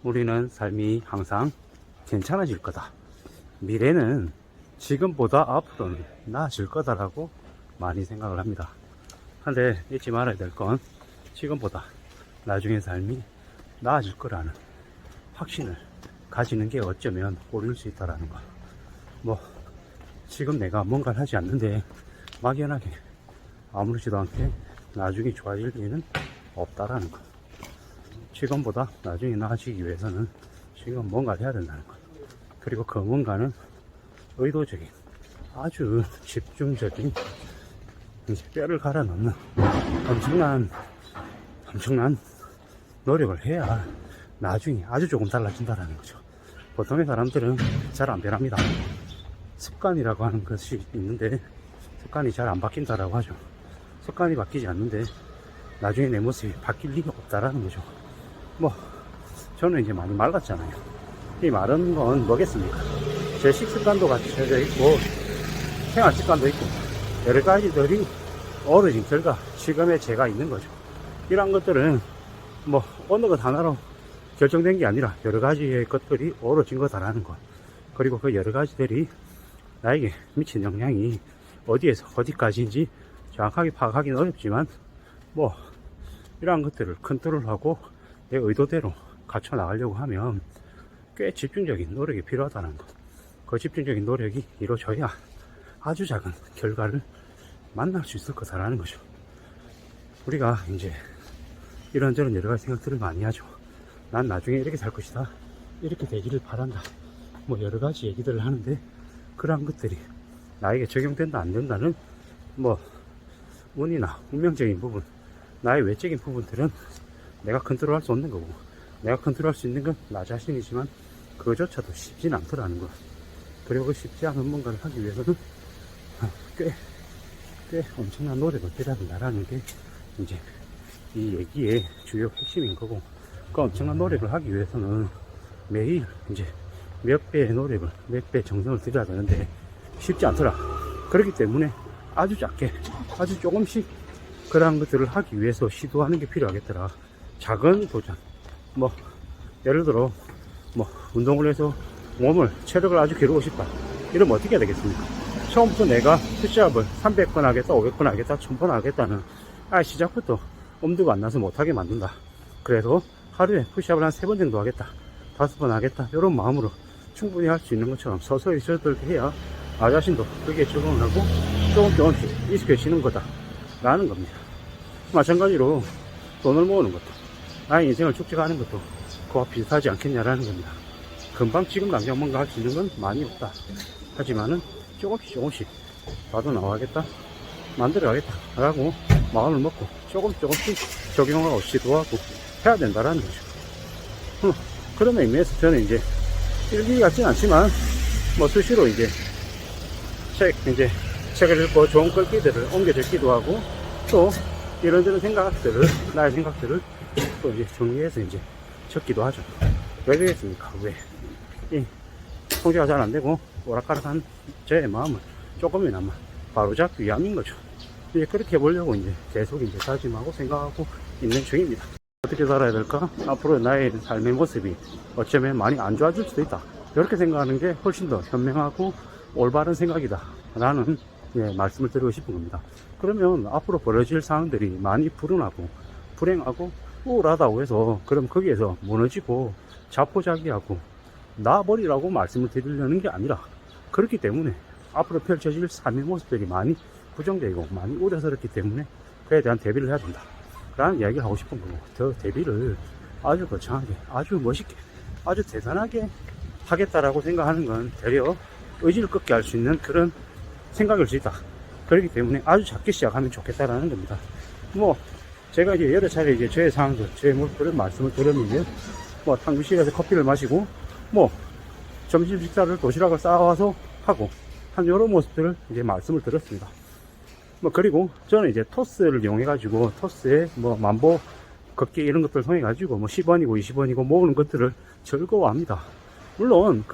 우리는 삶이 항상 괜찮아질 거다. 미래는 지금보다 앞으로는 나아질 거다라고 많이 생각을 합니다. 근데 잊지 말아야 될 건 지금보다 나중의 삶이 나아질 거라는 확신을 가지는 게 어쩌면 옳을 수 있다라는 거. 지금 내가 뭔가를 하지 않는데 막연하게 아무렇지도 않게 나중에 좋아질 일은 없다라는 거. 지금보다 나중에 나아지기 위해서는 지금 뭔가를 해야 된다는 거. 그리고 그 뭔가는 의도적인, 아주 집중적인, 이제 뼈를 갈아 넣는 엄청난 노력을 해야 나중에 아주 조금 달라진다라는 거죠. 보통의 사람들은 잘 안 변합니다. 습관이라고 하는 것이 있는데 습관이 잘 안 바뀐다라고 하죠. 습관이 바뀌지 않는데 나중에 내 모습이 바뀔 리가 없다라는 거죠. 저는 이제 많이 말랐잖아요. 이 마른 건 뭐겠습니까? 제 식습관도 갖춰져 있고 생활 습관도 있고 여러 가지들이 어우러진 결과 지금의 제가 있는 거죠. 이런 것들은 어느 것 하나로 결정된 게 아니라 여러 가지의 것들이 어우러진 거다라는 것. 그리고 그 여러 가지들이 나에게 미친 영향이 어디에서 어디까지인지 정확하게 파악하기는 어렵지만 이러한 것들을 컨트롤하고 내 의도대로 갖춰 나가려고 하면 꽤 집중적인 노력이 필요하다는 것. 그 집중적인 노력이 이루어져야 아주 작은 결과를 만날 수 있을 거다라는 거죠. 우리가 이제 이런저런 여러 가지 생각들을 많이 하죠. 난 나중에 이렇게 살 것이다, 이렇게 되기를 바란다, 여러 가지 얘기들을 하는데 그러한 것들이 나에게 적용된다 안 된다는 운이나 운명적인 부분, 나의 외적인 부분들은 내가 컨트롤할 수 없는 거고, 내가 컨트롤할 수 있는 건 나 자신이지만 그거조차도 쉽진 않더라는 거. 그리고 그 쉽지 않은 뭔가를 하기 위해서는 꽤 엄청난 노력을 필요하다라는 게 이제 이 얘기의 주요 핵심인 거고, 그 엄청난 노력을 하기 위해서는 매일 이제 몇 배의 노력을, 몇 배의 정성을 들여야 되는데 쉽지 않더라. 그렇기 때문에 아주 작게, 아주 조금씩 그러한 것들을 하기 위해서 시도하는 게 필요하겠더라. 작은 도전. 예를 들어, 운동을 해서 몸을, 체력을 아주 기르고 싶다. 이러면 어떻게 해야 되겠습니까? 처음부터 내가 푸시업을 300번 하겠다, 500번 하겠다, 1000번 하겠다는, 시작부터 엄두가 안 나서 못하게 만든다. 그래서 하루에 푸시업을 한 3번 정도 하겠다, 5번 하겠다, 이런 마음으로 충분히 할 수 있는 것처럼 서서히 저렇게 해야 나 자신도 그게 적응을 하고 조금씩 익숙해지는 거다 라는 겁니다. 마찬가지로 돈을 모으는 것도, 나의 인생을 축적하는 것도 그와 비슷하지 않겠냐라는 겁니다. 금방 지금 당장 뭔가 할 수 있는 건 많이 없다. 하지만은 조금씩 나도 나와야겠다, 만들어야겠다 라고 마음을 먹고 조금씩 적용하고 시도하고 해야 된다라는 거죠. 그런 의미에서 저는 이제 일기 같진 않지만 수시로 이제 책을 읽고 좋은 글귀들을 옮겨 적기도 하고, 또 이런저런 생각들을, 나의 생각들을 또 이제 정리해서 이제 적기도 하죠. 왜 그랬습니까? 왜? 이 통제가 잘 안 되고 오락가락한 제 마음을 조금이나마 바로잡기 위함인 거죠. 이제 그렇게 해보려고 이제 계속 이제 다짐하고 생각하고 있는 중입니다. 어떻게 살아야 될까? 앞으로 나의 삶의 모습이 어쩌면 많이 안 좋아질 수도 있다. 이렇게 생각하는 게 훨씬 더 현명하고 올바른 생각이다 라는 말씀을 드리고 싶은 겁니다. 그러면 앞으로 벌어질 상황들이 많이 불운하고 불행하고 우울하다고 해서 그럼 거기에서 무너지고 자포자기하고 나버리라고 말씀을 드리려는 게 아니라, 그렇기 때문에 앞으로 펼쳐질 삶의 모습들이 많이 부정적이고 많이 우려스럽기 때문에 그에 대한 대비를 해야 된다 라는 이야기를 하고 싶은 거고, 저 대비를 아주 거창하게, 아주 멋있게, 아주 대단하게 하겠다라고 생각하는 건 되려 의지를 꺾게 할 수 있는 그런 생각일 수 있다. 그렇기 때문에 아주 작게 시작하면 좋겠다라는 겁니다. 제가 이제 여러 차례 이제 저의 상황들, 저의 그런 말씀을 들었는데, 탕비실에서 커피를 마시고, 점심 식사를 도시락을 싸와서 하고, 한 요런 모습들을 이제 말씀을 드렸습니다. 그리고 저는 이제 토스를 이용해가지고, 토스에 만보 걷기 이런 것들을 통해가지고, 10원이고 20원이고 모으는 것들을 즐거워합니다. 물론,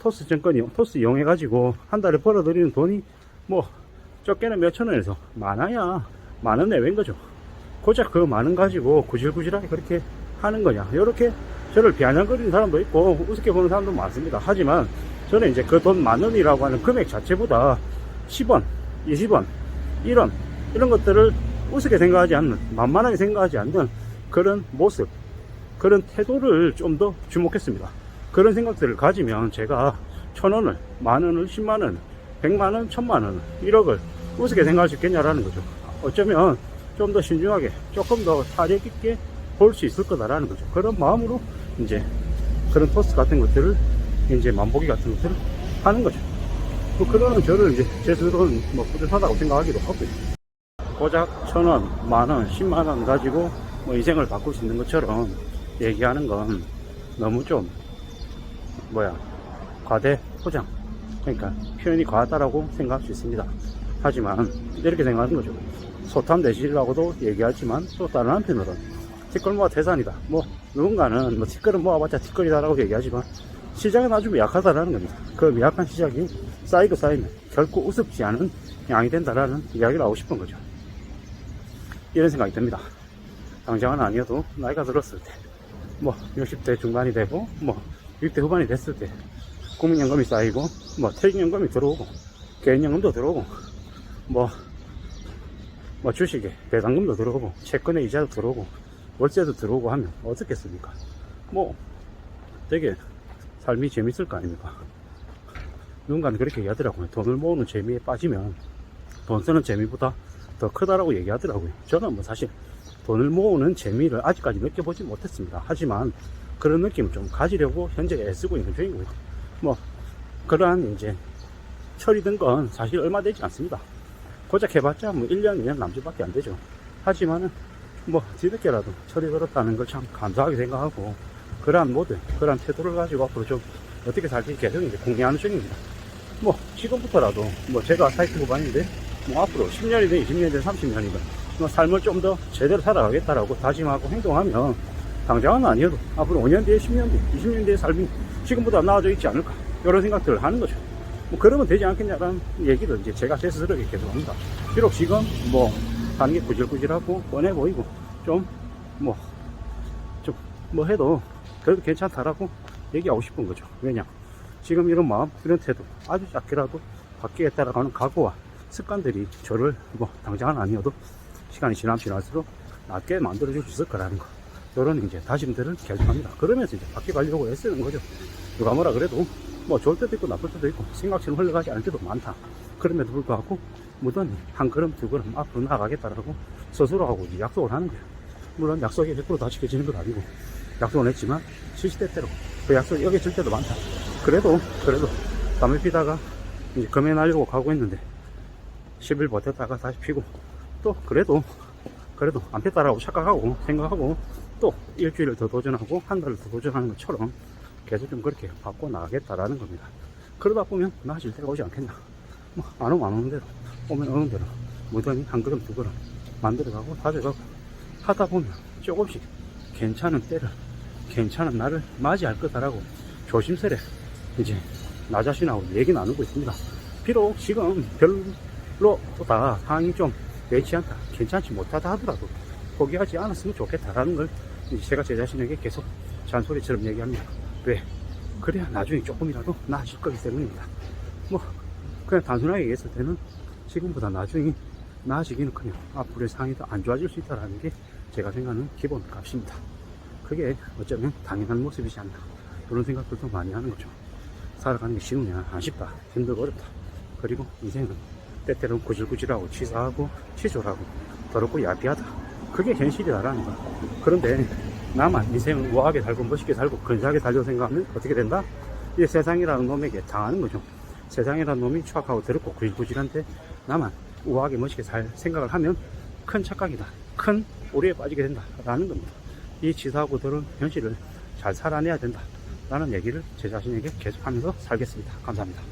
토스 증권이, 토스 이용해가지고, 한 달에 벌어들이는 돈이, 적게는 몇천 원에서 많아야 만원 내외인 거죠. 고작 그 만원 가지고 구질구질하게 그렇게 하는 거냐. 이렇게 저를 비아냥거리는 사람도 있고 우습게 보는 사람도 많습니다. 하지만 저는 이제 그 돈 10,000원이라고 하는 금액 자체보다 10원, 20원, 1원 이런 것들을 우습게 생각하지 않는, 만만하게 생각하지 않는 그런 모습, 그런 태도를 좀 더 주목했습니다. 그런 생각들을 가지면 제가 1,000원을, 10,000원을, 10만원, 100만원, 1,000만원, 1억을 우습게 생각할 수 있겠냐라는 거죠. 어쩌면 좀 더 신중하게, 조금 더 사력 있게 볼 수 있을 거다라는 거죠. 그런 마음으로 이제 그런 토스 같은 것들을, 이제 만보기 같은 것들을 하는 거죠. 뭐 그런 저를 이제 제 스스로는 뭐 뿌듯하다고 생각하기도 하고요. 고작 1,000원, 10,000원, 10만원 가지고 뭐 인생을 바꿀 수 있는 것처럼 얘기하는 건 너무 좀 과대 포장, 그러니까 표현이 과하다라고 생각할 수 있습니다. 하지만 이렇게 생각하는 거죠. 소탐대실이라고도 얘기하지만 또 다른 한편으로는 티끌모아 태산이다, 뭐 누군가는 뭐 티끌은 모아봤자 티끌이다라고 얘기하지만 시작은 아주 미약하다라는 겁니다. 그 미약한 시작이 쌓이고 쌓이면 결코 우습지 않은 양이 된다라는 이야기를 하고 싶은 거죠. 이런 생각이 듭니다. 당장은 아니어도 나이가 들었을 때, 뭐 60대 중반이 되고 뭐 60대 후반이 됐을 때 국민연금이 쌓이고 뭐 퇴직연금이 들어오고 개인연금도 들어오고 뭐 주식에 배당금도 들어오고 채권에 이자도 들어오고 월세도 들어오고 하면 어떻겠습니까? 뭐 되게 삶이 재밌을 거 아닙니까? 누군가는 그렇게 얘기하더라고요. 돈을 모으는 재미에 빠지면 돈 쓰는 재미보다 더 크다라고 얘기하더라고요. 저는 뭐 사실 돈을 모으는 재미를 아직까지 느껴보지 못했습니다. 하지만 그런 느낌을 좀 가지려고 현재 애쓰고 있는 중이고요. 뭐 그러한 이제 철이 든 건 사실 얼마 되지 않습니다. 고작 해봤자 뭐 1년, 2년 남짓밖에 안 되죠. 하지만은 뭐 뒤늦게라도 철이 들었다는 걸 참 감사하게 생각하고, 그러한 모든 그러한 태도를 가지고 앞으로 좀 어떻게 살지 계속 이제 공유하는 중입니다. 뭐 지금부터라도 뭐 제가 40 후반인데 뭐 앞으로 10년이든 20년이든 30년이든 뭐 삶을 좀 더 제대로 살아가겠다라고 다짐하고 행동하면 당장은 아니어도 앞으로 5년 뒤에, 10년 뒤에, 20년 뒤에 삶이 지금보다 나아져 있지 않을까, 이런 생각들을 하는 거죠. 뭐 그러면 되지 않겠냐라는 얘기를 이제 제가 제 스스로에게 계속합니다. 비록 지금 뭐 하는 게 구질구질하고 뻔해 보이고 좀 해도 그래도 괜찮다라고 얘기하고 싶은 거죠. 왜냐, 지금 이런 마음, 이런 태도 아주 작게라도 바뀌겠다라고 하는 각오와 습관들이 저를 뭐 당장은 아니어도 시간이 지날수록 낫게 만들어줄 수 있을 거라는 거, 이런 이제 다짐들을 계속합니다. 그러면서 이제 바뀌어가려고 애쓰는 거죠. 누가 뭐라 그래도 뭐 좋을 때도 있고 나쁠 때도 있고 생각처럼 흘러가지 않을 때도 많다. 그럼에도 불구하고 무던히 한 걸음 두 걸음 앞으로 나아가겠다라고 스스로하고 이제 약속을 하는 거예요. 물론 약속이 100%다 지켜지는 건 아니고 약속은 했지만 시시때때로 그 약속이 어겨질 때도 많다. 그래도 담배 피다가 이제 금연하려고 가고 했는데 10일 버텼다가 다시 피고, 또 그래도 안 폈다라고 착각하고 생각하고 또 일주일을 더 도전하고 한 달을 더 도전하는 것처럼 계속 좀 그렇게 바꿔 나가겠다라는 겁니다. 그러다 보면 나아질 때가 오지 않겠나. 뭐 안 오면 안 오는 대로, 오면 오는 대로 무던히 한 걸음 두 걸음 만들어가고 다져가고 하다 보면 조금씩 괜찮은 때를, 괜찮은 날을 맞이할 거다라고 조심스레 이제 나 자신하고 얘기 나누고 있습니다. 비록 지금 별로 다 상황이 좀 좋지 않다, 괜찮지 못하다 하더라도 포기하지 않았으면 좋겠다라는 걸 이제 제가 제 자신에게 계속 잔소리처럼 얘기합니다. 왜? 그래야 나중에 조금이라도 나아질 거기 때문입니다. 뭐 그냥 단순하게 얘기했을 때는 지금보다 나중에 나아지기는커녕 앞으로의 상황이 더 안 좋아질 수 있다는 게 제가 생각하는 기본 값입니다. 그게 어쩌면 당연한 모습이지 않나, 그런 생각들도 많이 하는 거죠. 살아가는 게 쉬우냐? 안 쉽다, 힘들고 어렵다. 그리고 인생은 때때로는 구질구질하고 치사하고 치졸하고 더럽고 야비하다, 그게 현실이다라는 거. 그런데 나만 인생을 우아하게 살고 멋있게 살고 근사하게 살려고 생각하면 어떻게 된다? 이 세상이라는 놈에게 당하는 거죠. 세상이라는 놈이 추악하고 더럽고 구질구질한데 나만 우아하게 멋있게 살 생각을 하면 큰 착각이다, 큰 오류에 빠지게 된다라는 겁니다. 이 치사하고 더러운 현실을 잘 살아내야 된다라는 얘기를 제 자신에게 계속하면서 살겠습니다. 감사합니다.